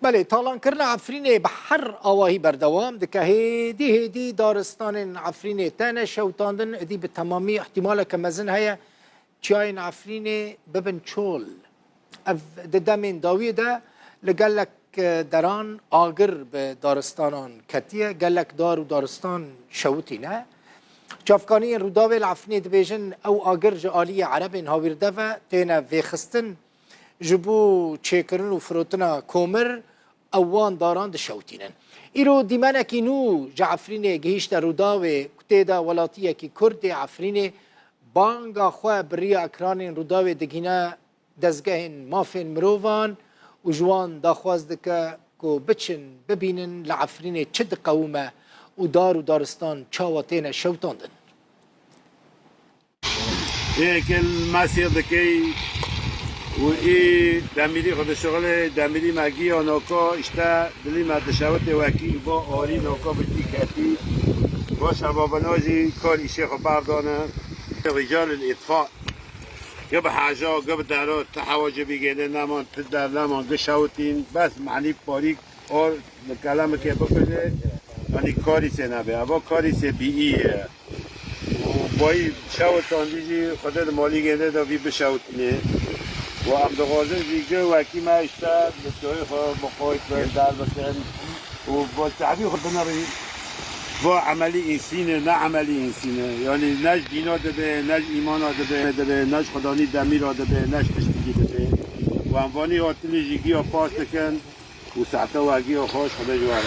بله تالان کرنا عفرینه به هر آواهی بردوام دکه هیدی دارستان عفرینه تنه شوتاندن ادی به تمامی احتمال که مزن هیا چیاین عفرینه ببن چول اف دمین داوی ده لگلک دران آگر به دارستانان کتیه گلک دار و دارستان شوتی نه چافکانی روداوی العفرینه دبیجن او آگر جالی عرب هاویرده و تینه ویخستن جبو چیکرن و فروتنا کومر اوان داران ده شوتینن ایرو دیمانه کی نو جعفرینه گهیشت روداوی کتیدا ولاتیه کی کرد عفرینه بانگا خواه بریا اکران روداوی دگینه دزگهن مافین مروان و جوان داخواز دکه کو بچن ببینن لعفرینه چد قومه و دارستان چاواتین شوتاندن کل مسیر دکی و ای دمیری خود شغل دمیری مگی آناکا اشته دلی مدشوت وکی با آری ناکا بتی کتی با شبابناجی کار ایشه خود بردانه رجال الاطفاء قبل حاجة قبل دارات تحواجه بيجينا نمان تدار نمان دشوتين بس معني باریک اور الكلام که بکنه يعني کاری سنابه اما کاری سبیعیه و بایی شوتان دیجی خودت مالی گنده دا بی بشوتینه و امدغازه دیگه وکی ما اشتر بسیاری خود بخواهید در بکن و با تعبیر خود بنابید با عملی انسینه نه عملی انسینه یعنی نش دینا دبه نش ایمان دبه نش خدانی دمیر دبه نش تشتیگی دبه و انوانی آتلی جیگی ها پاس دکن و ساعتا وگی ها خوش خدا جواره